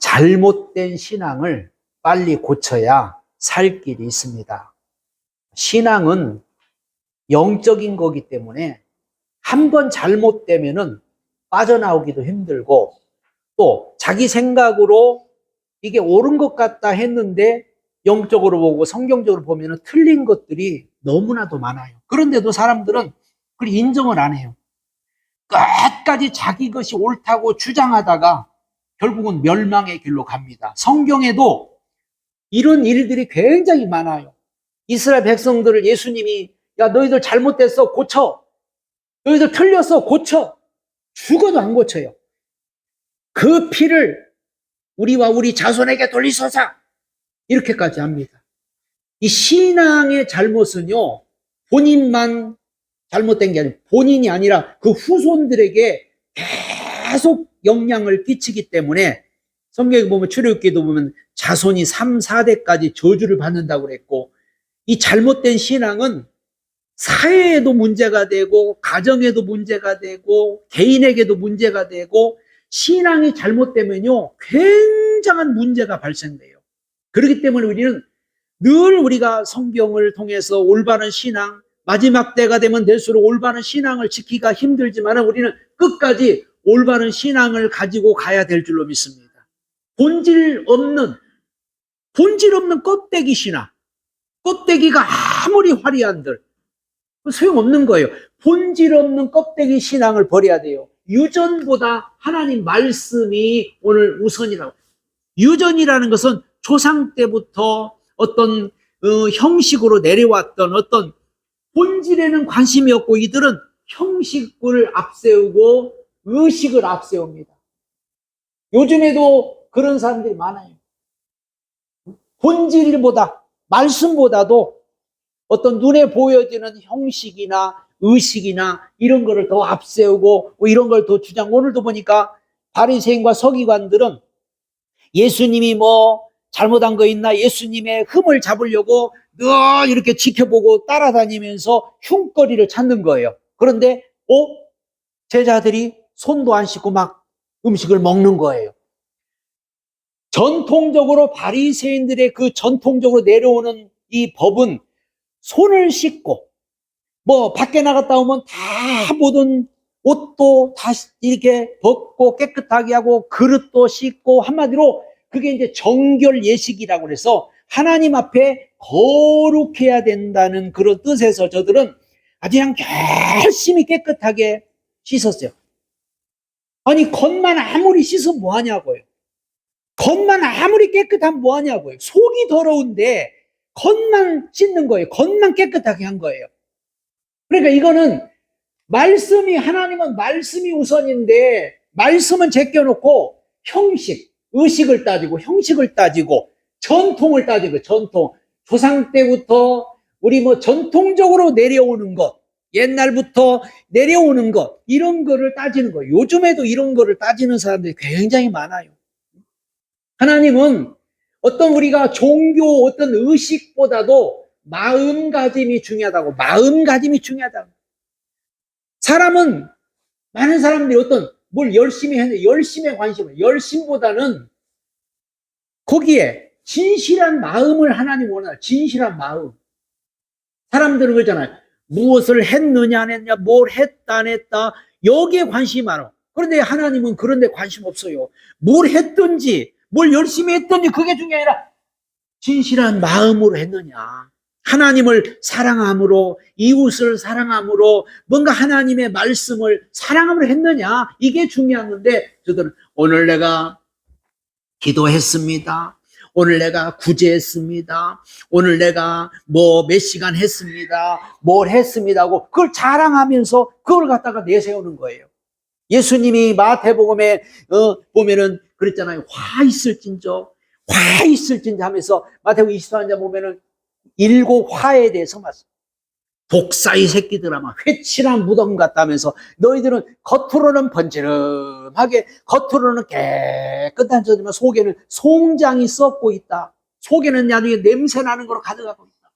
잘못된 신앙을 빨리 고쳐야 살 길이 있습니다. 신앙은 영적인 거기 때문에 한 번 잘못되면은 빠져나오기도 힘들고, 또 자기 생각으로 이게 옳은 것 같다 했는데 영적으로 보고 성경적으로 보면은 틀린 것들이 너무나도 많아요. 그런데도 사람들은 그걸 인정을 안 해요. 끝까지 자기 것이 옳다고 주장하다가 결국은 멸망의 길로 갑니다. 성경에도 이런 일들이 굉장히 많아요. 이스라엘 백성들을 예수님이 야 너희들 잘못됐어 고쳐, 너희들 틀렸어 고쳐, 죽어도 안 고쳐요. 그 피를 우리와 우리 자손에게 돌리소서, 이렇게까지 합니다. 이 신앙의 잘못은요, 본인만 잘못된 게 아니라 본인이 아니라 그 후손들에게 계속 영향을 끼치기 때문에 성경에 보면 출애굽기도 보면 자손이 3, 4대까지 저주를 받는다고 그랬고, 이 잘못된 신앙은 사회에도 문제가 되고 가정에도 문제가 되고 개인에게도 문제가 되고, 신앙이 잘못되면요 굉장한 문제가 발생돼요. 그렇기 때문에 우리는 늘 우리가 성경을 통해서 올바른 신앙, 마지막 때가 되면 될수록 올바른 신앙을 지키기가 힘들지만 우리는 끝까지 올바른 신앙을 가지고 가야 될 줄로 믿습니다. 본질 없는 껍데기 신앙, 껍데기가 아무리 화려한들 소용없는 거예요. 본질 없는 껍데기 신앙을 버려야 돼요. 유전보다 하나님 말씀이 오늘 우선이라고. 유전이라는 것은 조상 때부터 어떤 형식으로 내려왔던 어떤 본질에는 관심이 없고, 이들은 형식을 앞세우고 의식을 앞세웁니다. 요즘에도 그런 사람들이 많아요. 본질보다, 말씀보다도 어떤 눈에 보여지는 형식이나 의식이나 이런 거를 더 앞세우고 이런 걸 더 주장. 오늘도 보니까 바리새인과 서기관들은 예수님이 뭐 잘못한 거 있나, 예수님의 흠을 잡으려고 늘 이렇게 지켜보고 따라다니면서 흉거리를 찾는 거예요. 그런데 제자들이 손도 안 씻고 막 음식을 먹는 거예요. 전통적으로 바리새인들의 그 전통적으로 내려오는 이 법은 손을 씻고, 뭐 밖에 나갔다 오면 다 모든 옷도 다 이렇게 벗고 깨끗하게 하고 그릇도 씻고, 한마디로 그게 이제 정결 예식이라고 해서 하나님 앞에 거룩해야 된다는 그런 뜻에서 저들은 아주 그냥 열심히 깨끗하게 씻었어요. 아니 겉만 아무리 씻으면 뭐하냐고요. 겉만 아무리 깨끗하면 뭐하냐고요. 속이 더러운데 겉만 씻는 거예요. 겉만 깨끗하게 한 거예요. 그러니까 이거는 말씀이, 하나님은 말씀이 우선인데 말씀은 제껴놓고 형식, 의식을 따지고 형식을 따지고 전통을 따지고, 전통, 조상 때부터 우리 뭐 전통적으로 내려오는 것, 옛날부터 내려오는 것, 이런 거를 따지는 거예요. 요즘에도 이런 거를 따지는 사람들이 굉장히 많아요. 하나님은 어떤 우리가 종교 어떤 의식보다도 마음가짐이 중요하다고. 마음가짐이 중요하다고. 사람은, 많은 사람들이 어떤 뭘 열심히 했는데 열심에 관심을, 열심보다는 거기에 진실한 마음을 하나님 원하는, 진실한 마음. 사람들은 그러잖아요. 무엇을 했느냐 안 했냐, 뭘 했다 안 했다, 여기에 관심이 많아. 그런데 하나님은 그런 데 관심 없어요. 뭘 했든지 뭘 열심히 했든지 그게 중요한 게 아니라 진실한 마음으로 했느냐, 하나님을 사랑함으로, 이웃을 사랑함으로, 뭔가 하나님의 말씀을 사랑함으로 했느냐, 이게 중요한 건데, 저들은 오늘 내가 기도했습니다, 오늘 내가 구제했습니다, 오늘 내가 뭐 몇 시간 했습니다, 뭘 했습니다 하고 그걸 자랑하면서 그걸 갖다가 내세우는 거예요. 예수님이 마태복음에 보면은 그랬잖아요. 화 있을진저 하면서 마태복음 24장 보면은 7 화에 대해서 말씀. 독사의 새끼들아, 막 회칠한 무덤 같다면서 너희들은 겉으로는 번지름하게, 겉으로는 깨끗한 저지만 속에는 송장이 썩고 있다. 속에는 나중에 냄새 나는 거로 가져가고 있다.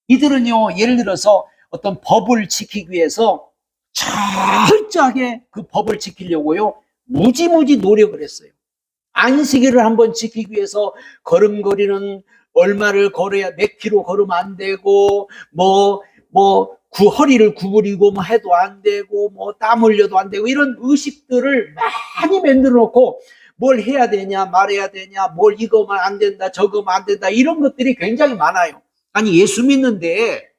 이들은요, 예를 들어서 어떤 법을 지키기 위해서 철저하게 그 법을 지키려고요 무지무지 노력을 했어요. 안식일을 한번 지키기 위해서 걸음걸이는 얼마를 걸어야 몇 킬로 걸으면 안 되고 허리를 구부리고 뭐 해도 안 되고 뭐 땀 흘려도 안 되고 이런 의식들을 많이 만들어 놓고 뭘 해야 되냐 말해야 되냐 뭘 이거면 안 된다 저거면 안 된다 이런 것들이 굉장히 많아요. 아니 예수 믿는데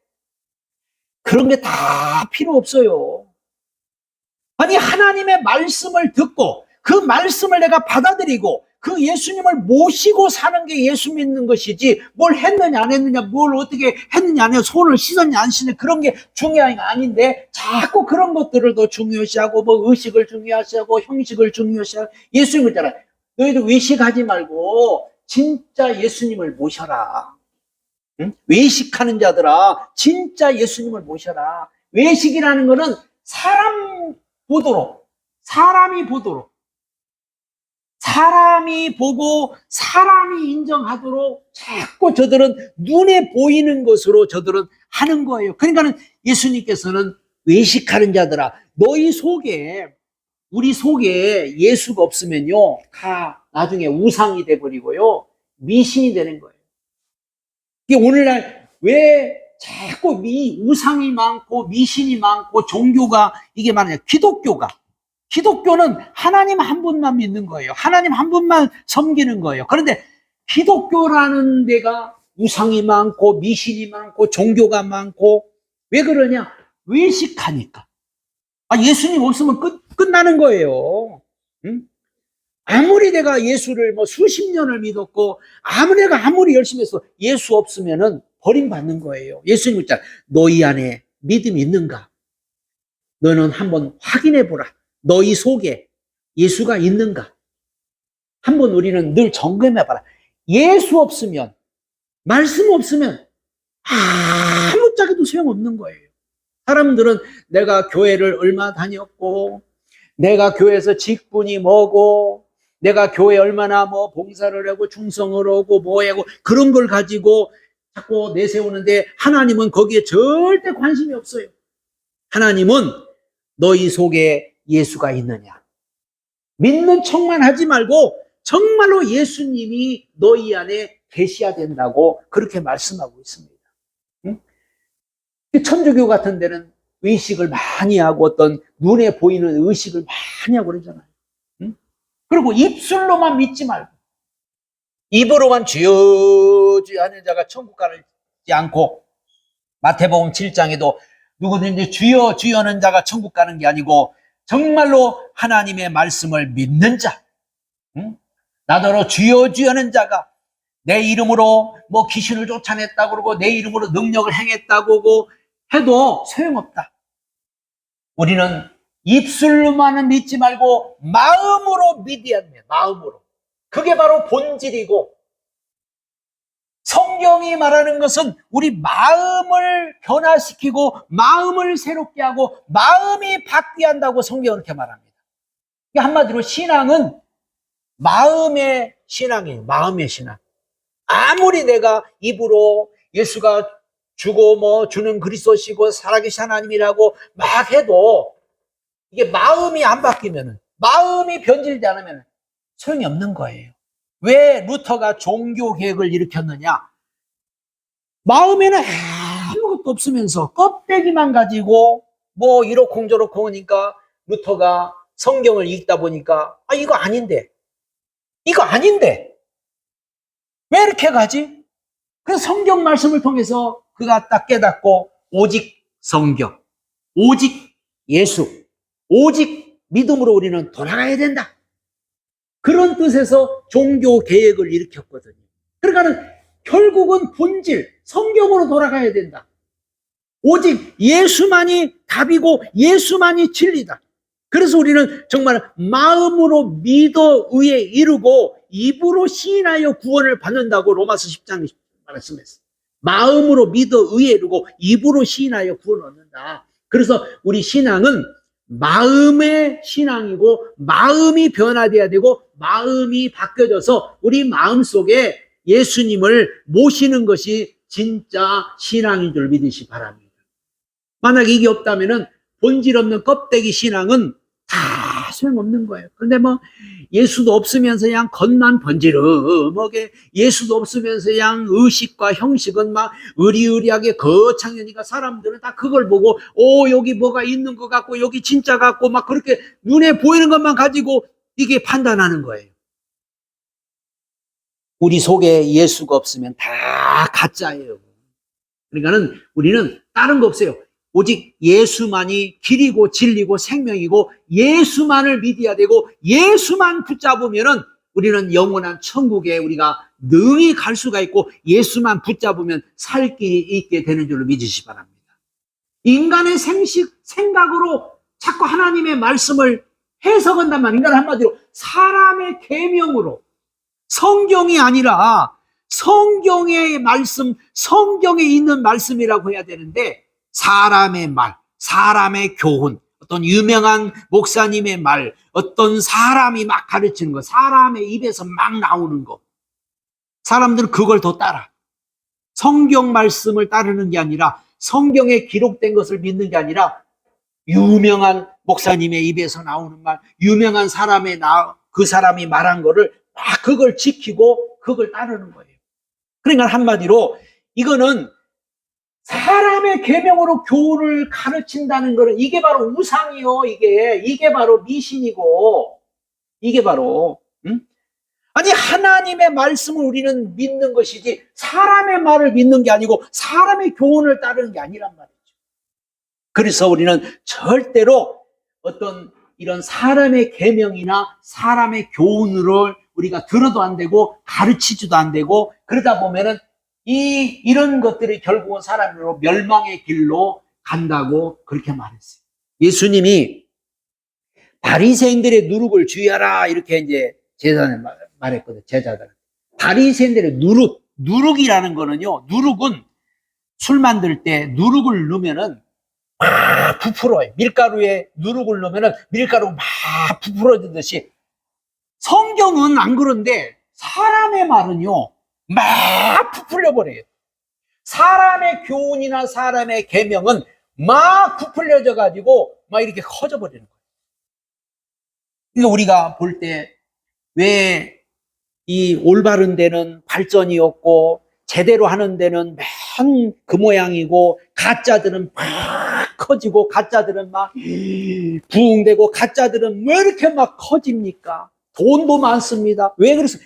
그런 게 다 필요 없어요. 아니 하나님의 말씀을 듣고 그 말씀을 내가 받아들이고 그 예수님을 모시고 사는 게 예수 믿는 것이지 뭘 했느냐 안 했느냐 뭘 어떻게 했느냐 안 했느냐 손을 씻었냐 안 씻느냐 그런 게 중요한 게 아닌데 자꾸 그런 것들을 더 중요시하고 뭐 의식을 중요시하고 형식을 중요시하고 예수님을 있잖아. 너희들 외식하지 말고 진짜 예수님을 모셔라. 응? 외식하는 자들아 진짜 예수님을 모셔라. 외식이라는 거는 사람이 보고 사람이 인정하도록 자꾸 저들은 눈에 보이는 것으로 저들은 하는 거예요. 그러니까는 예수님께서는 외식하는 자들아 너희 속에 우리 속에 예수가 없으면요 다 나중에 우상이 돼버리고요 미신이 되는 거예요. 이게 오늘날 왜 자꾸 우상이 많고 미신이 많고 종교가 이게 많아요. 기독교는 하나님 한 분만 믿는 거예요. 하나님 한 분만 섬기는 거예요. 그런데 기독교라는 데가 우상이 많고 미신이 많고 종교가 많고 왜 그러냐? 외식하니까. 예수님 없으면 끝나는 거예요. 응? 아무리 내가 예수를 수십 년을 믿었고 아무리 열심히 해서 예수 없으면은 버림받는 거예요. 예수님 있잖아. 너희 안에 믿음이 있는가? 너는 한번 확인해 보라. 너희 속에 예수가 있는가? 한번 우리는 늘 점검해 봐라. 예수 없으면 말씀 없으면 아무짝에도 소용없는 거예요. 사람들은 내가 교회를 얼마 다녔고 내가 교회에서 직분이 뭐고 내가 교회 얼마나 봉사를 하고 충성을 하고 하고 그런 걸 가지고 자꾸 내세우는데 하나님은 거기에 절대 관심이 없어요. 하나님은 너희 속에 예수가 있느냐 믿는 척만 하지 말고 정말로 예수님이 너희 안에 계셔야 된다고 그렇게 말씀하고 있습니다. 응? 천주교 같은 데는 의식을 많이 하고 어떤 눈에 보이는 의식을 많이 하고 그러잖아요. 응? 그리고 입술로만 믿지 말고 입으로만 주여 주여 하는 자가 천국 가지 않고 마태복음 7장에도 누구든지 주여 주여 하는 자가 천국 가는 게 아니고 정말로 하나님의 말씀을 믿는 자 나더러 주여 주여 하는 자가 내 이름으로 귀신을 쫓아냈다고 그러고 내 이름으로 능력을 행했다고 해도 소용없다. 우리는 입술로만은 믿지 말고 마음으로 믿어야 합니다. 마음으로. 그게 바로 본질이고 성경이 말하는 것은 우리 마음을 변화시키고 마음을 새롭게 하고 마음이 바뀌어야 한다고 성경은 그렇게 말합니다. 한마디로 신앙은 마음의 신앙이에요. 마음의 신앙. 아무리 내가 입으로 예수가 주고 주는 그리스도시고 살아계신 하나님이라고 막 해도 이게 마음이 안 바뀌면은 마음이 변질되지 않으면 소용이 없는 거예요. 왜 루터가 종교 개혁을 일으켰느냐? 마음에는 아무것도 없으면서 껍데기만 가지고 이러쿵저러쿵 하니까 루터가 성경을 읽다 보니까 이거 아닌데 왜 이렇게 가지? 그래서 성경 말씀을 통해서 그가 딱 깨닫고 오직 성경, 오직 예수, 오직 믿음으로 우리는 돌아가야 된다. 그런 뜻에서 종교 개혁을 일으켰거든요. 그러니까는 결국은 본질, 성경으로 돌아가야 된다. 오직 예수만이 답이고 예수만이 진리다. 그래서 우리는 정말 마음으로 믿어 의에 이르고 입으로 시인하여 구원을 받는다고 로마서 10장 말씀했어요. 마음으로 믿어 의에 이르고 입으로 시인하여 구원을 얻는다. 그래서 우리 신앙은 마음의 신앙이고 마음이 변화돼야 되고 마음이 바뀌어져서 우리 마음속에 예수님을 모시는 것이 진짜 신앙인 줄 믿으시 바랍니다. 만약 이게 없다면 본질 없는 껍데기 신앙은 다 소용없는 거예요. 그런데 뭐 예수도 없으면서 그냥 겉만 번지르르하게, 예수도 없으면서 그냥 의식과 형식은 막 의리의리하게 거창하니까 사람들은 다 그걸 보고 여기 뭐가 있는 것 같고 여기 진짜 같고 막 그렇게 눈에 보이는 것만 가지고 이게 판단하는 거예요. 우리 속에 예수가 없으면 다 가짜예요. 그러니까는 우리는 다른 거 없어요. 오직 예수만이 길이고 진리고 생명이고 예수만을 믿어야 되고 예수만 붙잡으면은 우리는 영원한 천국에 우리가 능히 갈 수가 있고 예수만 붙잡으면 살 길이 있게 되는 줄로 믿으시기 바랍니다. 인간의 생각으로 자꾸 하나님의 말씀을 해석한단 말이에요. 인간은 한마디로 사람의 계명으로, 성경이 아니라 성경의 말씀, 성경에 있는 말씀이라고 해야 되는데 사람의 말, 사람의 교훈, 어떤 유명한 목사님의 말, 어떤 사람이 막 가르치는 거, 사람의 입에서 막 나오는 거, 사람들은 그걸 더 따라. 성경 말씀을 따르는 게 아니라 성경에 기록된 것을 믿는 게 아니라 유명한 목사님의 입에서 나오는 말, 유명한 그 사람이 말한 거를 막 그걸 지키고 그걸 따르는 거예요. 그러니까 한마디로 이거는 사람의 계명으로 교훈을 가르친다는 거는 이게 바로 우상이요. 이게 바로 미신이고 이게 바로 아니 하나님의 말씀을 우리는 믿는 것이지 사람의 말을 믿는 게 아니고 사람의 교훈을 따르는 게 아니란 말이죠. 그래서 우리는 절대로 어떤 이런 사람의 계명이나 사람의 교훈을 우리가 들어도 안 되고 가르치지도 안 되고 그러다 보면은 이런 것들이 결국은 사람으로 멸망의 길로 간다고 그렇게 말했어요. 예수님이 바리새인들의 누룩을 주의하라 이렇게 이제 제자들 말했거든요. 제자들. 바리새인들의 누룩이라는 거는요. 누룩은 술 만들 때 누룩을 넣으면은 막 부풀어요. 밀가루에 누룩을 넣으면은 밀가루 막 부풀어지듯이 성경은 안 그런데 사람의 말은요. 막 부풀려 버려요. 사람의 교훈이나 사람의 계명은 막 부풀려져 가지고 막 이렇게 커져 버리는 거예요. 그러니까 우리가 볼 때 왜 이 올바른 데는 발전이 없고 제대로 하는 데는 맨 그 모양이고 가짜들은 막 커지고 가짜들은 막 부흥되고 가짜들은 왜 이렇게 막 커집니까? 돈도 많습니다. 왜 그래서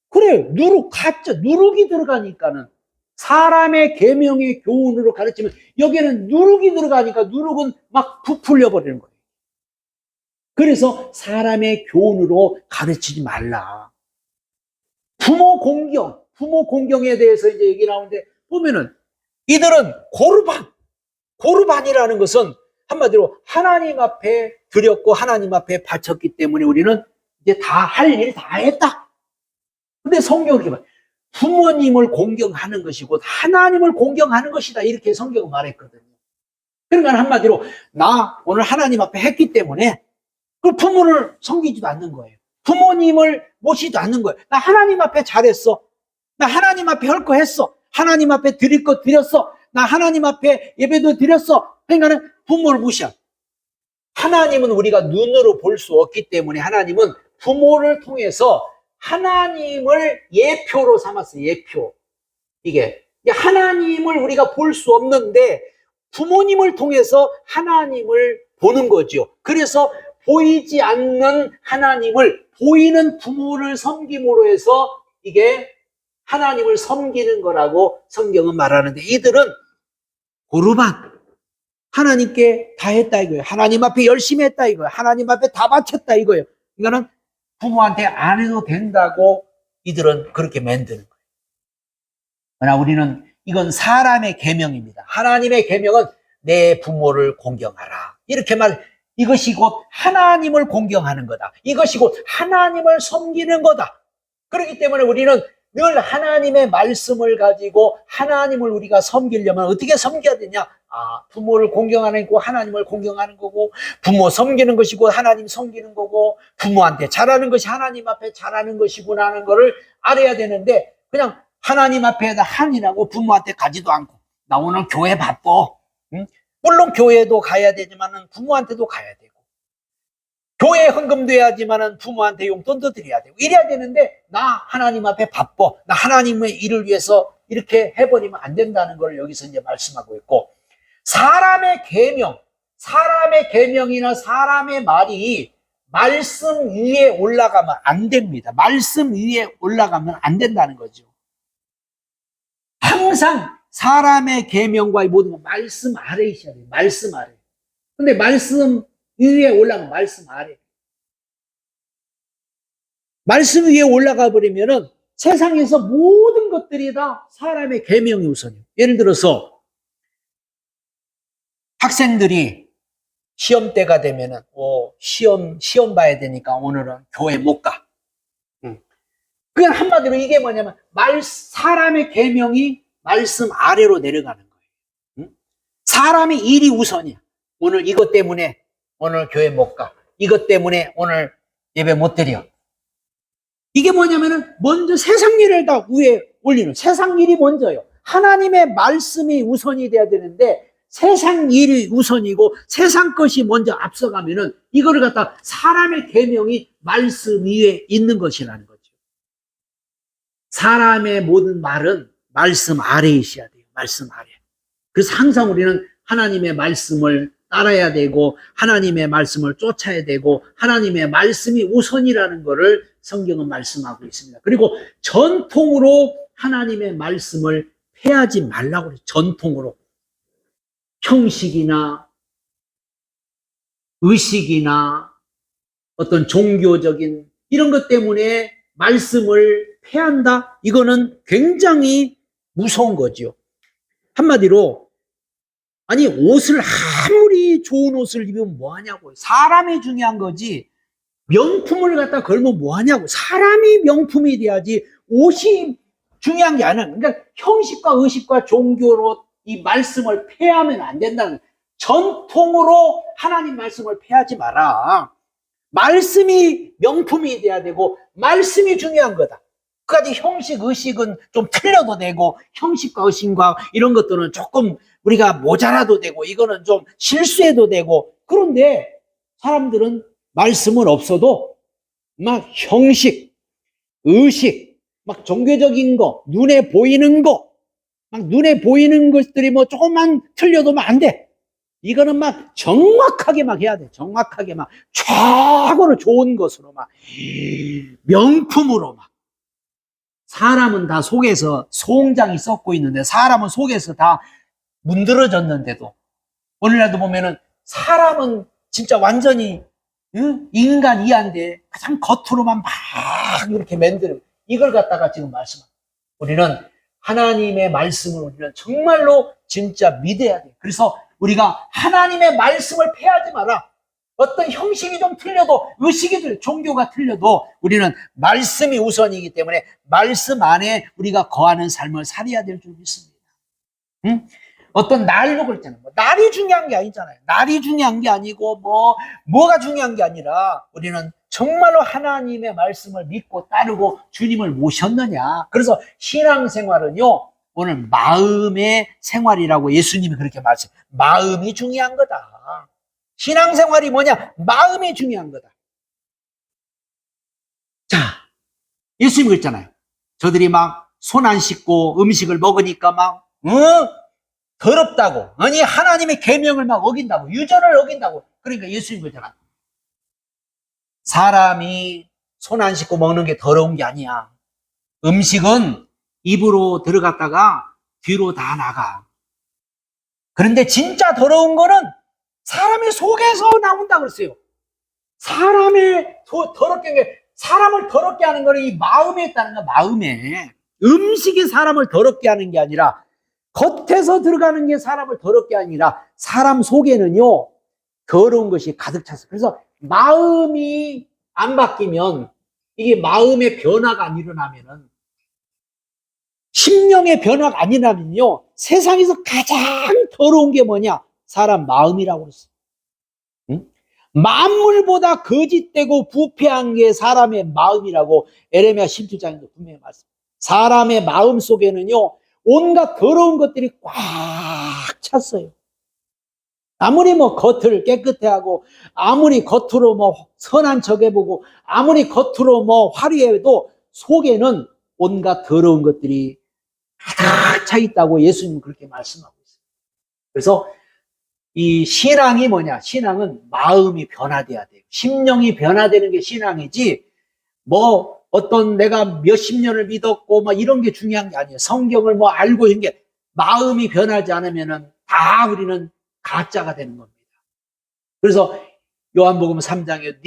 그래요. 누룩이 들어가니까는 사람의 계명의 교훈으로 가르치면 여기에는 누룩이 들어가니까 누룩은 막 부풀려 버리는 거예요. 그래서 사람의 교훈으로 가르치지 말라. 부모 공경에 대해서 이제 얘기 나오는데 보면은 이들은 고르반이라는 것은 한마디로 하나님 앞에 드렸고 하나님 앞에 바쳤기 때문에 우리는 이제 다 할 일 다 했다. 근데 성경은 이렇게 말해요. 부모님을 공경하는 것이고 하나님을 공경하는 것이다. 이렇게 성경은 말했거든요. 그러니까 한마디로 나 오늘 하나님 앞에 했기 때문에 그 부모를 섬기지도 않는 거예요. 부모님을 모시지도 않는 거예요. 나 하나님 앞에 잘했어. 나 하나님 앞에 할 거 했어. 하나님 앞에 드릴 거 드렸어. 나 하나님 앞에 예배도 드렸어. 그러니까는 부모를 무시하. 하나님은 우리가 눈으로 볼 수 없기 때문에 하나님은 부모를 통해서 하나님을 예표로 삼았어요. 예표. 이게 하나님을 우리가 볼 수 없는데 부모님을 통해서 하나님을 보는 거죠. 그래서 보이지 않는 하나님을 보이는 부모를 섬김으로 해서 이게 하나님을 섬기는 거라고 성경은 말하는데 이들은 고르반 하나님께 다 했다 이거예요. 하나님 앞에 열심히 했다 이거예요. 하나님 앞에 다 바쳤다 이거예요. 이거는 부모한테 안 해도 된다고 이들은 그렇게 만드는 거예요. 그러나 우리는 이건 사람의 계명입니다. 하나님의 계명은 내 부모를 공경하라. 이렇게 이것이 곧 하나님을 공경하는 거다. 이것이 곧 하나님을 섬기는 거다. 그렇기 때문에 우리는 늘 하나님의 말씀을 가지고 하나님을 우리가 섬기려면 어떻게 섬겨야 되냐? 부모를 공경하는 거고 하나님을 공경하는 거고 부모 섬기는 것이고 하나님 섬기는 거고 부모한테 잘하는 것이 하나님 앞에 잘하는 것이구나 하는 거를 알아야 되는데 그냥 하나님 앞에다 한이라고 부모한테 가지도 않고 나 오늘 교회 바빠. 응? 물론 교회도 가야 되지만 부모한테도 가야 되고 교회에 헌금돼야지만은 부모한테 용돈도 드려야 되고 이래야 되는데 나 하나님 앞에 바빠. 나 하나님의 일을 위해서 이렇게 해버리면 안 된다는 걸 여기서 이제 말씀하고 있고 사람의 계명이나 사람의 말이 말씀 위에 올라가면 안 됩니다. 말씀 위에 올라가면 안 된다는 거죠. 항상 사람의 계명과 이 모든 건 말씀 아래에 있어야 돼요. 말씀 아래. 근데 말씀 위에 올라가면 말씀 아래. 말씀 위에 올라가 버리면은 세상에서 모든 것들이 다 사람의 계명이 우선이에요. 예를 들어서 학생들이 시험 때가 되면은 시험 봐야 되니까 오늘은 교회 못 가. 그냥 한마디로 이게 뭐냐면 사람의 계명이 말씀 아래로 내려가는 거예요. 사람의 일이 우선이야. 오늘 이것 때문에 오늘 교회 못 가. 이것 때문에 오늘 예배 못 드려. 이게 뭐냐면은 먼저 세상 일을 다 위에 올리는 세상 일이 먼저요. 하나님의 말씀이 우선이 돼야 되는데 세상 일이 우선이고 세상 것이 먼저 앞서가면은 이거를 갖다 사람의 계명이 말씀 위에 있는 것이라는 거죠. 사람의 모든 말은 말씀 아래에 있어야 돼요. 말씀 아래. 그래서 항상 우리는 하나님의 말씀을 따라야 되고 하나님의 말씀을 쫓아야 되고 하나님의 말씀이 우선이라는 것을 성경은 말씀하고 있습니다. 그리고 전통으로 하나님의 말씀을 폐하지 말라고 그래요. 전통으로. 형식이나 의식이나 어떤 종교적인 이런 것 때문에 말씀을 폐한다? 이거는 굉장히 무서운 거죠. 한마디로 아니 옷을 아무리 좋은 옷을 입으면 뭐하냐고. 사람이 중요한 거지 명품을 갖다 걸면 뭐하냐고. 사람이 명품이 돼야지 옷이 중요한 게 아니야. 그러니까 형식과 의식과 종교로 이 말씀을 폐하면 안 된다는 거예요. 전통으로 하나님 말씀을 폐하지 마라. 말씀이 명품이 돼야 되고 말씀이 중요한 거다. 그까지 형식, 의식은 좀 틀려도 되고 형식과 의식과 이런 것들은 조금 우리가 모자라도 되고 이거는 좀 실수해도 되고 그런데 사람들은 말씀은 없어도 막 형식, 의식, 막 종교적인 거, 눈에 보이는 거, 막 눈에 보이는 것들이 뭐 조금만 틀려도 안 돼. 이거는 막 정확하게 막 해야 돼. 정확하게 막 최고로 좋은 것으로 막 명품으로 막. 사람은 다 속에서 소홍장이 썩고 있는데 사람은 속에서 다 문드러졌는데도 오늘날도 보면은 사람은 진짜 완전히 인간 이하인데 가장 겉으로만 막 이렇게 만들어 이걸 갖다가 지금 말씀합니다. 우리는 하나님의 말씀을 우리는 정말로 진짜 믿어야 돼요. 그래서 우리가 하나님의 말씀을 폐하지 마라. 어떤 형식이 좀 틀려도 의식이 틀려 종교가 틀려도 우리는 말씀이 우선이기 때문에 말씀 안에 우리가 거하는 삶을 살아야 될 줄 믿습니다. 응? 어떤 날로 그랬잖아요. 날이 중요한 게 아니잖아요. 날이 중요한 게 아니고 뭐가 중요한 게 아니라 우리는 정말로 하나님의 말씀을 믿고 따르고 주님을 모셨느냐. 그래서 신앙생활은요. 오늘 마음의 생활이라고 예수님이 그렇게 말씀해요. 마음이 중요한 거다. 신앙생활이 뭐냐? 마음이 중요한 거다. 자, 예수님이 그랬잖아요. 저들이 막 손 안 씻고 음식을 먹으니까 막 더럽다고. 아니 하나님의 계명을 막 어긴다고. 유전을 어긴다고. 그러니까 예수님이 그랬잖아요. 사람이 손 안 씻고 먹는 게 더러운 게 아니야. 음식은 입으로 들어갔다가 뒤로 다 나가. 그런데 진짜 더러운 거는 사람의 속에서 나온다 그랬어요. 사람을 더럽게 하는 거는 이 마음에 있다는 거야. 마음에. 음식이 사람을 더럽게 하는 게 아니라 겉에서 들어가는 게 사람을 더럽게 아니라 사람 속에는요 더러운 것이 가득 찼어요. 그래서 마음이 안 바뀌면 이게 마음의 변화가 안 일어나면은 심령의 변화가 안 일어나면요 세상에서 가장 더러운 게 뭐냐? 사람 마음이라고 그랬어요. 응? 만물보다 거짓되고 부패한 게 사람의 마음이라고 에레미야 17장에도 분명히 말씀합니다. 사람의 마음 속에는요 온갖 더러운 것들이 꽉 찼어요. 아무리 뭐 겉을 깨끗해 하고, 아무리 겉으로 뭐 선한 척 해보고, 아무리 겉으로 뭐 화려해도 속에는 온갖 더러운 것들이 가득 차 있다고 예수님은 그렇게 말씀하고 있어요. 그래서 이 신앙이 뭐냐? 신앙은 마음이 변화돼야 돼요. 심령이 변화되는 게 신앙이지, 뭐 어떤 내가 몇십 년을 믿었고 막 이런 게 중요한 게 아니에요. 성경을 뭐 알고 있는 게, 마음이 변하지 않으면은 다 우리는 가짜가 되는 겁니다. 그래서 요한복음 3장에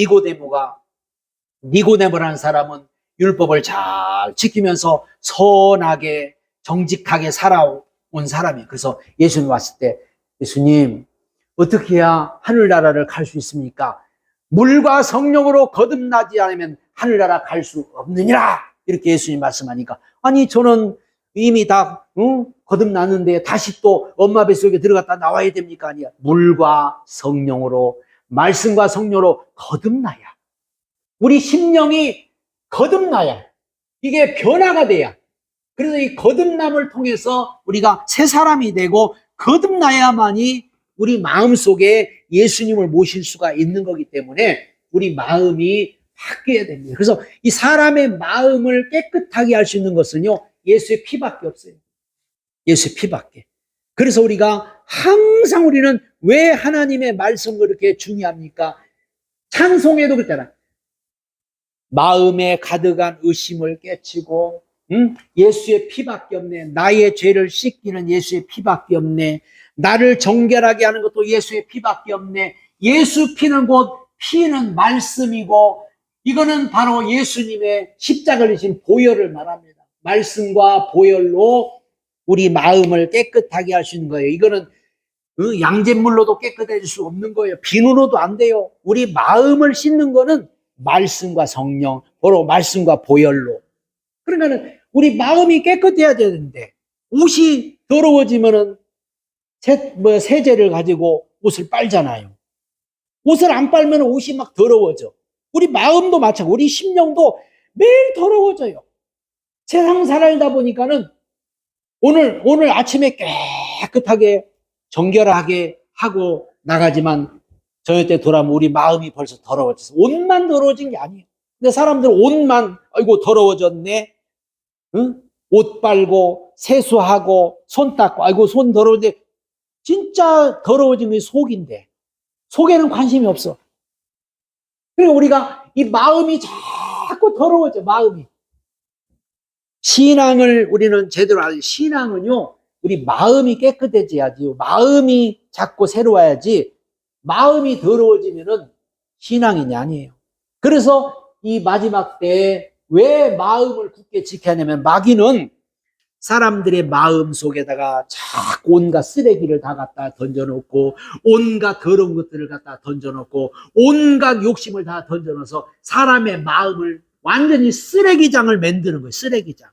니고데모라는 사람은 율법을 잘 지키면서 선하게 정직하게 살아온 사람이에요. 그래서 예수님 왔을 때, 예수님 어떻게 해야 하늘나라를 갈 수 있습니까? 물과 성령으로 거듭나지 않으면 하늘나라 갈 수 없느니라, 이렇게 예수님 말씀하니까, 아니 저는 이미 다 거듭났는데 다시 또 엄마 뱃속에 들어갔다 나와야 됩니까? 아니야. 물과 성령으로, 말씀과 성령으로 거듭나야, 우리 심령이 거듭나야, 이게 변화가 돼야, 그래서 이 거듭남을 통해서 우리가 새 사람이 되고 거듭나야만이 우리 마음속에 예수님을 모실 수가 있는 거기 때문에 우리 마음이 바뀌어야 됩니다. 그래서 이 사람의 마음을 깨끗하게 할 수 있는 것은요, 예수의 피밖에 없어요. 예수의 피밖에. 그래서 우리가 항상, 우리는 왜 하나님의 말씀을 그렇게 중요합니까? 찬송에도 그랬잖아. 마음에 가득한 의심을 깨치고, 예수의 피밖에 없네. 나의 죄를 씻기는 예수의 피밖에 없네. 나를 정결하게 하는 것도 예수의 피밖에 없네. 예수 피는 곧, 피는 말씀이고, 이거는 바로 예수님의 십자가를 지신 보혈을 말합니다. 말씀과 보혈로 우리 마음을 깨끗하게 할 수 있는 거예요. 이거는 양잿물로도 깨끗해질 수 없는 거예요. 비누로도 안 돼요. 우리 마음을 씻는 거는 말씀과 성령, 바로 말씀과 보혈로. 그러니까는 우리 마음이 깨끗해야 되는데, 옷이 더러워지면은 세제를 가지고 옷을 빨잖아요. 옷을 안 빨면 옷이 막 더러워져. 우리 마음도 마찬가지고, 우리 심령도 매일 더러워져요. 세상 살다 보니까는 오늘 아침에 깨끗하게 정결하게 하고 나가지만 저녁 때 돌아오면 우리 마음이 벌써 더러워졌어. 옷만 더러워진 게 아니에요. 근데 사람들은 옷만, 아이고 더러워졌네, 응? 옷 빨고 세수하고 손 닦고, 아이고 손 더러운데, 진짜 더러워진 게 속인데 속에는 관심이 없어. 그리고 우리가 이 마음이 자꾸 더러워져. 마음이, 신앙을 우리는 제대로 알아야, 신앙은요, 우리 마음이 깨끗해져야지요. 마음이 자꾸 새로워야지. 마음이 더러워지면은 신앙이 아니에요. 그래서 이 마지막 때에 왜 마음을 굳게 지켜야 하냐면, 마귀는 사람들의 마음 속에다가 자꾸 온갖 쓰레기를 다 갖다 던져놓고, 온갖 더러운 것들을 갖다 던져놓고, 온갖 욕심을 다 던져넣어서 사람의 마음을 완전히 쓰레기장을 만드는 거예요. 쓰레기장.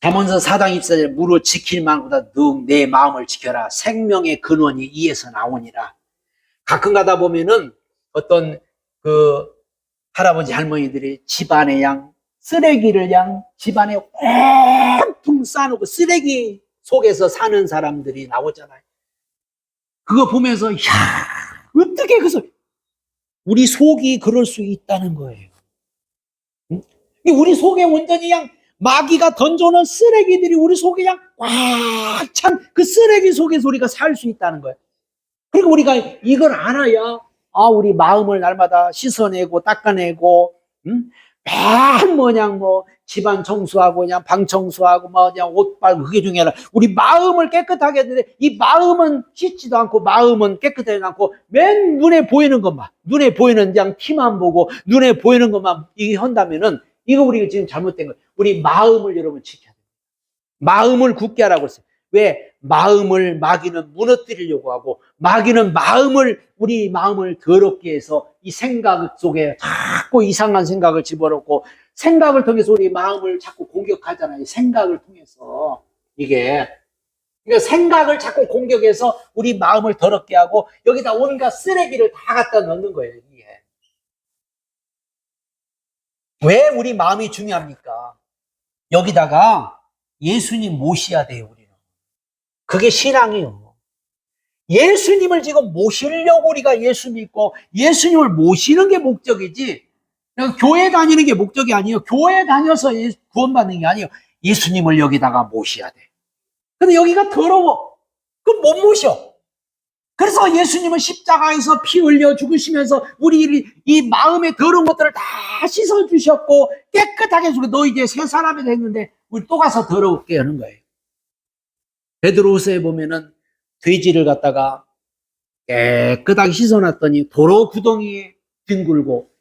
잠언서 4장 24절에 무릇 지킬 만보다 능 내 마음을 지켜라. 생명의 근원이 이에서 나오니라. 가끔 가다 보면은 어떤 그 할아버지 할머니들이 집안에 쓰레기를 집안에 꽁퉁 싸놓고 쓰레기 속에서 사는 사람들이 나오잖아요. 그거 보면서, 야, 어떻게 우리 속이 그럴 수 있다는 거예요. 우리 속에 온전히 마귀가 던져놓은 쓰레기들이 우리 속에 꽉 찬 그 쓰레기 속에서 우리가 살 수 있다는 거예요. 그리고 우리가 이걸 알아야, 우리 마음을 날마다 씻어내고 닦아내고, 뭐 집안 청소하고 방 청소하고 옷 빨고, 그게 중요하라. 우리 마음을 깨끗하게 했는데, 이 마음은 씻지도 않고 마음은 깨끗하지 않고 맨 눈에 보이는 것만, 눈에 보이는 티만 보고 눈에 보이는 것만 이게 한다면은, 이거 우리가 지금 잘못된 거예요. 우리 마음을 여러분 지켜야 돼요. 마음을 굳게 하라고 했어요. 왜? 마음을 마귀는 무너뜨리려고 하고, 마귀는 우리 마음을 더럽게 해서 이 생각 속에 자꾸 이상한 생각을 집어넣고, 생각을 통해서 우리 마음을 자꾸 공격하잖아요. 생각을 통해서. 그러니까 생각을 자꾸 공격해서 우리 마음을 더럽게 하고, 여기다 온갖 쓰레기를 다 갖다 넣는 거예요. 이게. 왜 우리 마음이 중요합니까? 여기다가 예수님 모셔야 돼요, 우리는. 그게 신앙이에요. 예수님을 지금 모시려고 우리가 예수 믿고 예수님을 모시는 게 목적이지, 그냥 교회 다니는 게 목적이 아니에요. 교회 다녀서 구원받는 게 아니에요. 예수님을 여기다가 모셔야 돼. 근데 여기가 더러워. 그럼 못 모셔. 그래서 예수님은 십자가에서 피 흘려 죽으시면서 우리 이 마음의 더러운 것들을 다 씻어주셨고 깨끗하게 해주고, 너 이제 새 사람이 됐는데 우리 또 가서 더럽게 하는 거예요. 베드로후서에 보면은 돼지를 갖다가 깨끗하게 씻어놨더니 도로 구덩이에 뒹굴고,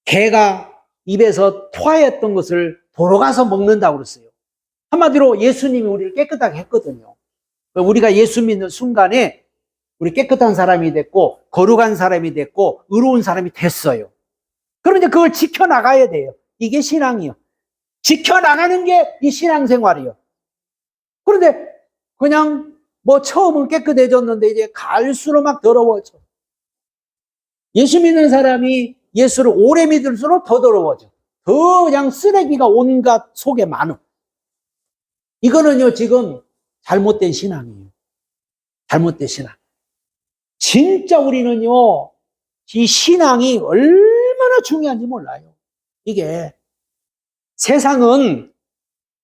개가 입에서 토하였던 것을 도로 가서 먹는다고 그랬어요. 한마디로 예수님이 우리를 깨끗하게 했거든요. 우리가 예수 믿는 순간에 우리 깨끗한 사람이 됐고 거룩한 사람이 됐고 의로운 사람이 됐어요. 그런데 그걸 지켜나가야 돼요. 이게 신앙이요. 지켜나가는 게 이 신앙생활이요. 그런데 그냥 뭐 처음은 깨끗해졌는데 이제 갈수록 막 더러워져. 예수 믿는 사람이 예수를 오래 믿을수록 더 더러워져. 더 그냥 쓰레기가 온갖 속에 많어. 이거는요, 지금 잘못된 신앙이에요. 잘못된 신앙. 진짜 우리는요, 이 신앙이 얼마나 중요한지 몰라요. 이게 세상은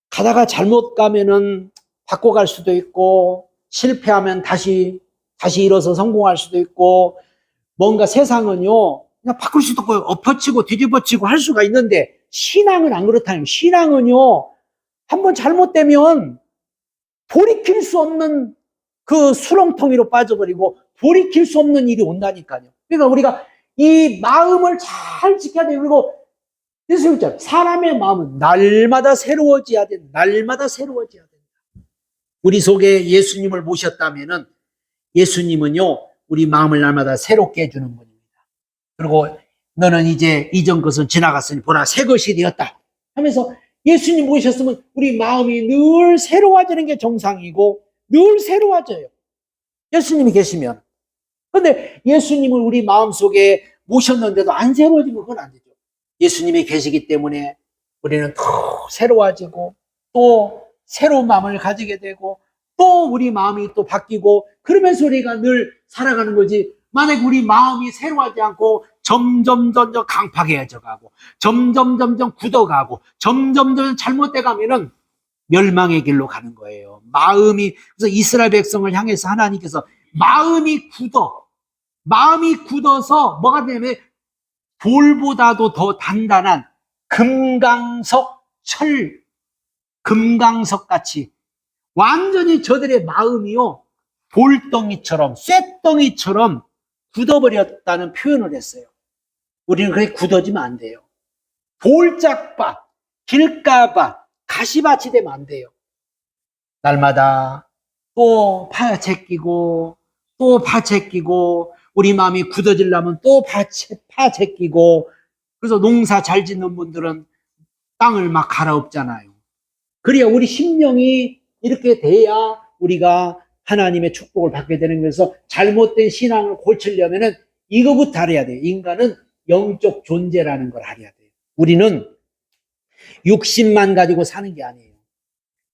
가다가 잘못 가면은 바꿔갈 수도 있고, 실패하면 다시 일어서 성공할 수도 있고, 뭔가 세상은요, 그냥 바꿀 수도 없고, 엎어치고 뒤집어치고 할 수가 있는데, 신앙은 안 그렇다는 거예요. 신앙은요, 한번 잘못되면 돌이킬 수 없는 그 수렁텅이로 빠져버리고, 돌이킬 수 없는 일이 온다니까요. 그러니까 우리가 이 마음을 잘 지켜야 돼요. 그리고 예수님 있잖아요. 사람의 마음은 날마다 새로워져야 된다. 날마다 새로워져야 된다. 우리 속에 예수님을 모셨다면은 예수님은요, 우리 마음을 날마다 새롭게 해주는 분입니다. 그리고 너는 이제 이전 것은 지나갔으니 보라 새 것이 되었다 하면서 예수님 모셨으면 우리 마음이 늘 새로워지는 게 정상이고 늘 새로워져요. 예수님이 계시면. 그런데 예수님을 우리 마음속에 모셨는데도 안 새로워지면 그건 안 되죠. 예수님이 계시기 때문에 우리는 더 새로워지고 또 새로운 마음을 가지게 되고 또 우리 마음이 또 바뀌고 그러면서 우리가 늘 살아가는 거지. 만약 우리 마음이 새로워하지 않고 점점 강팍해져 가고 점점 굳어가고 점점 잘못돼 가면은 멸망의 길로 가는 거예요. 마음이, 그래서 이스라엘 백성을 향해서 하나님께서 마음이 굳어서 뭐가 되냐면 돌보다도 더 단단한 금강석 같이 완전히 저들의 마음이요, 돌덩이처럼, 쇳덩이처럼 굳어버렸다는 표현을 했어요. 우리는 그렇게 굳어지면 안 돼요. 돌짝밭, 길가밭, 가시밭이 되면 안 돼요. 날마다 또 파채끼고, 또 파채끼고, 우리 마음이 굳어지려면 또 파채끼고, 그래서 농사 잘 짓는 분들은 땅을 막 갈아엎잖아요. 그래야 우리 심령이 이렇게 돼야 우리가 하나님의 축복을 받게 되는 거여서 잘못된 신앙을 고치려면은 이거부터 알아야 돼요. 인간은 영적 존재라는 걸 알아야 돼요. 우리는 육신만 가지고 사는 게 아니에요.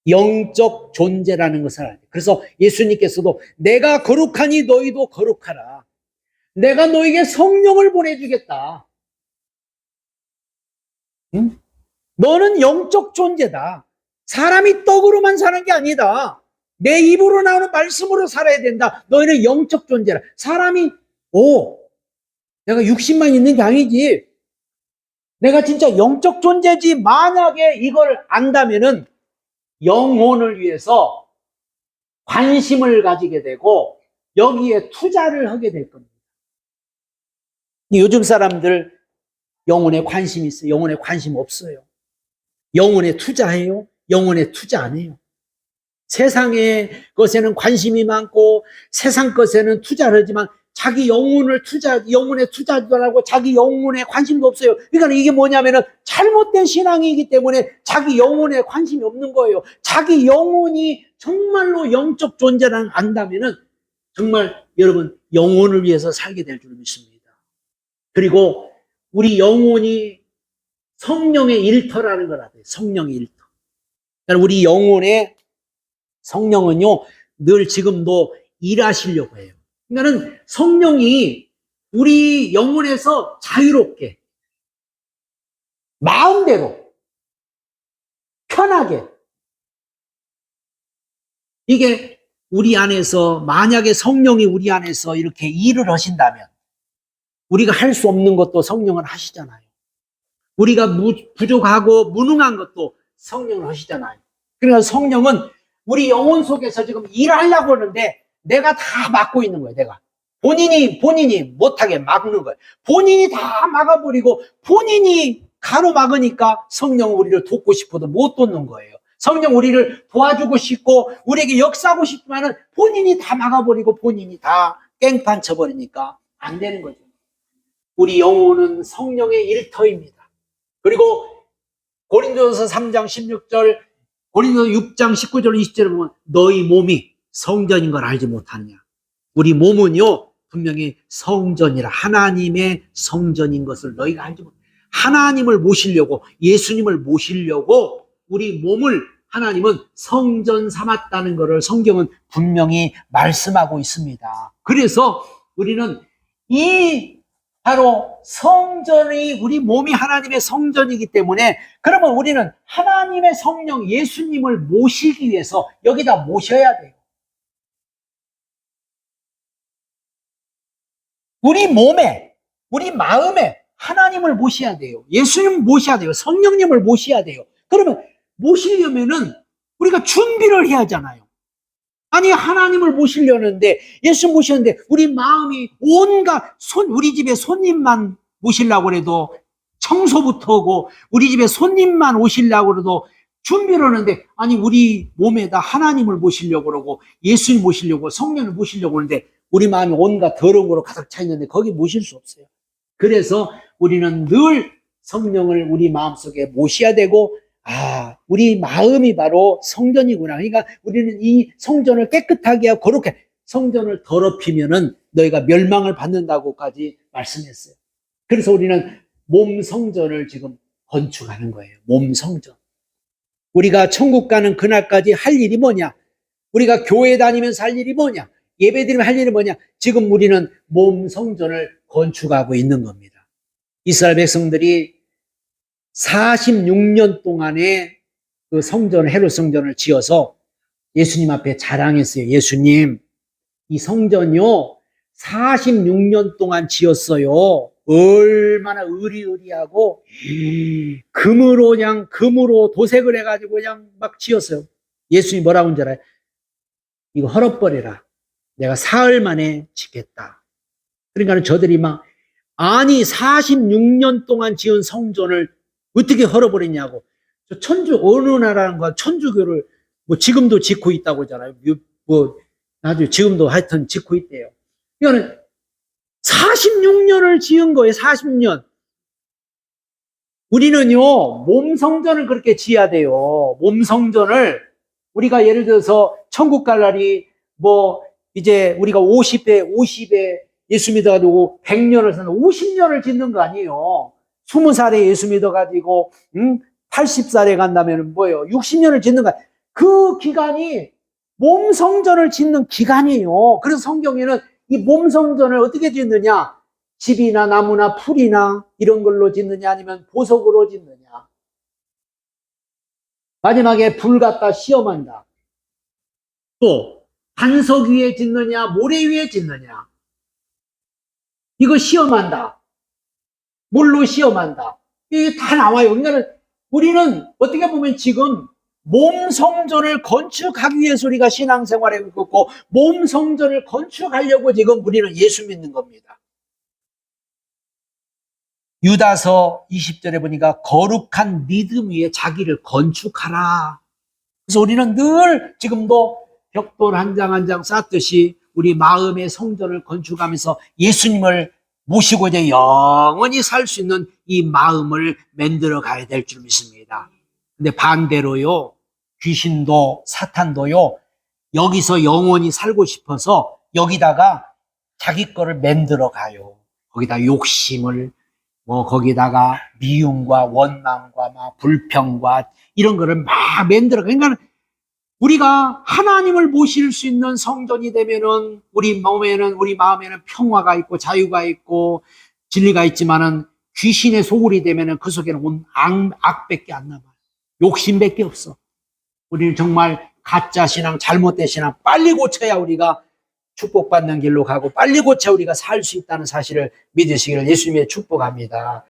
영적 존재라는 것을 알아야 돼요. 그래서 예수님께서도 내가 거룩하니 너희도 거룩하라. 내가 너에게 성령을 보내주겠다. 응? 너는 영적 존재다. 사람이 떡으로만 사는 게 아니다. 내 입으로 나오는 말씀으로 살아야 된다. 너희는 영적 존재라. 사람이 내가 육신만 있는 게 아니지. 내가 진짜 영적 존재지. 만약에 이걸 안다면은 영혼을 위해서 관심을 가지게 되고 여기에 투자를 하게 될 겁니다. 요즘 사람들 영혼에 관심 있어요? 영혼에 관심 없어요? 영혼에 투자해요? 영혼에 투자 안 해요? 세상의 것에는 관심이 많고 세상 것에는 투자를 하지만 자기 영혼에 투자도 안 하고 자기 영혼에 관심도 없어요. 그러니까 이게 뭐냐면은 잘못된 신앙이기 때문에 자기 영혼에 관심이 없는 거예요. 자기 영혼이 정말로 영적 존재라는 안다면은 정말 여러분 영혼을 위해서 살게 될 줄 믿습니다. 그리고 우리 영혼이 성령의 일터라는 걸 알아요. 성령의 일터. 그러니까 우리 영혼의 성령은요, 늘 지금도 일하시려고 해요. 그러니까는 성령이 우리 영혼에서 자유롭게, 마음대로, 편하게, 이게 우리 안에서, 만약에 성령이 우리 안에서 이렇게 일을 하신다면, 우리가 할 수 없는 것도 성령은 하시잖아요. 우리가 부족하고 무능한 것도 성령은 하시잖아요. 그러니까 성령은 우리 영혼 속에서 지금 일하려고 하는데 내가 다 막고 있는 거예요. 내가 본인이 못하게 막는 거예요. 본인이 다 막아버리고 본인이 가로막으니까 성령은 우리를 돕고 싶어도 못 돕는 거예요. 성령 우리를 도와주고 싶고 우리에게 역사하고 싶지만은 본인이 다 막아버리고 본인이 다 깽판 쳐버리니까 안 되는 거죠. 우리 영혼은 성령의 일터입니다. 그리고 고린도전서 3장 16절, 고린도서 6장 19절 20절에 보면 너희 몸이 성전인 걸 알지 못하느냐. 우리 몸은요 분명히 성전이라, 하나님의 성전인 것을 너희가 알지 못해. 하나님을 모시려고, 예수님을 모시려고 우리 몸을 하나님은 성전 삼았다는 것을 성경은 분명히 말씀하고 있습니다. 그래서 우리는 이 바로 성전이, 우리 몸이 하나님의 성전이기 때문에, 그러면 우리는 하나님의 성령 예수님을 모시기 위해서 여기다 모셔야 돼요. 우리 몸에, 우리 마음에 하나님을 모셔야 돼요. 예수님을 모셔야 돼요. 성령님을 모셔야 돼요. 그러면 모시려면은 우리가 준비를 해야 하잖아요. 아니, 하나님을 모시려는데, 예수 모시는데, 우리 마음이 온갖, 우리 집에 손님만 모시려고 해도 청소부터 하고, 우리 집에 손님만 오시려고 해도 준비를 하는데, 아니, 우리 몸에다 하나님을 모시려고 그러고, 예수님 모시려고, 성령을 모시려고 하는데, 우리 마음이 온갖 더러운 거로 가득 차 있는데, 거기 모실 수 없어요. 그래서 우리는 늘 성령을 우리 마음속에 모셔야 되고, 우리 마음이 바로 성전이구나. 그러니까 우리는 이 성전을 깨끗하게 하고 거룩해. 성전을 더럽히면은 너희가 멸망을 받는다고까지 말씀했어요. 그래서 우리는 몸 성전을 지금 건축하는 거예요. 몸 성전. 우리가 천국 가는 그날까지 할 일이 뭐냐? 우리가 교회 다니면서 할 일이 뭐냐? 예배 드리면 할 일이 뭐냐? 지금 우리는 몸 성전을 건축하고 있는 겁니다. 이스라엘 백성들이 46년 동안에 그 성전을, 헤롯 성전을 지어서 예수님 앞에 자랑했어요. 예수님, 이 성전요 46년 동안 지었어요. 얼마나 의리의리하고 금으로 도색을 해가지고 그냥 막 지었어요. 예수님이 뭐라고 한줄 알아요? 이거 헐어버려라. 내가 사흘 만에 짓겠다. 그러니까 저들이 막, 아니 46년 동안 지은 성전을 어떻게 헐어버리냐고. 천주, 어느 나라는 거 천주교를 뭐 지금도 짓고 있다고 하잖아요. 뭐 나중에 지금도 하여튼 짓고 있대요. 이거는 46년을 지은 거예요. 40년. 우리는요 몸 성전을 그렇게 지어야 돼요. 몸 성전을 우리가 예를 들어서 천국 갈 날이 뭐 이제 우리가 50에 예수 믿어가지고 100년을 사는 50년을 짓는 거 아니에요. 20살에 예수 믿어가지고 80살에 간다면 뭐예요? 60년을 짓는 거야. 그 기간이 몸 성전을 짓는 기간이에요. 그래서 성경에는 이 몸 성전을 어떻게 짓느냐? 집이나 나무나 풀이나 이런 걸로 짓느냐, 아니면 보석으로 짓느냐. 마지막에 불 갖다 시험한다. 또 반석 위에 짓느냐, 모래 위에 짓느냐. 이거 시험한다. 물로 시험한다. 이게 다 나와요. 그러니까 우리는 어떻게 보면 지금 몸 성전을 건축하기 위해서 우리가 신앙생활을 했고, 몸 성전을 건축하려고 지금 우리는 예수 믿는 겁니다. 유다서 20절에 보니까 거룩한 믿음 위에 자기를 건축하라. 그래서 우리는 늘 지금도 벽돌 한 장 한 장 쌓듯이 우리 마음의 성전을 건축하면서 예수님을 모시고자 영원히 살 수 있는 이 마음을 만들어 가야 될 줄 믿습니다. 근데 반대로요, 귀신도 사탄도요, 여기서 영원히 살고 싶어서 여기다가 자기 거를 만들어 가요. 거기다 욕심을, 거기다가 미움과 원망과 막 불평과 이런 거를 막 만들어. 그러니까 우리가 하나님을 모실 수 있는 성전이 되면은 우리 마음에는 평화가 있고 자유가 있고 진리가 있지만은 귀신의 소굴이 되면은 그 속에는 온 악밖에 안 남아요. 욕심밖에 없어. 우리는 정말 가짜 신앙, 잘못된 신앙 빨리 고쳐야 우리가 축복받는 길로 가고 빨리 고쳐 우리가 살 수 있다는 사실을 믿으시기를 예수님의 축복합니다.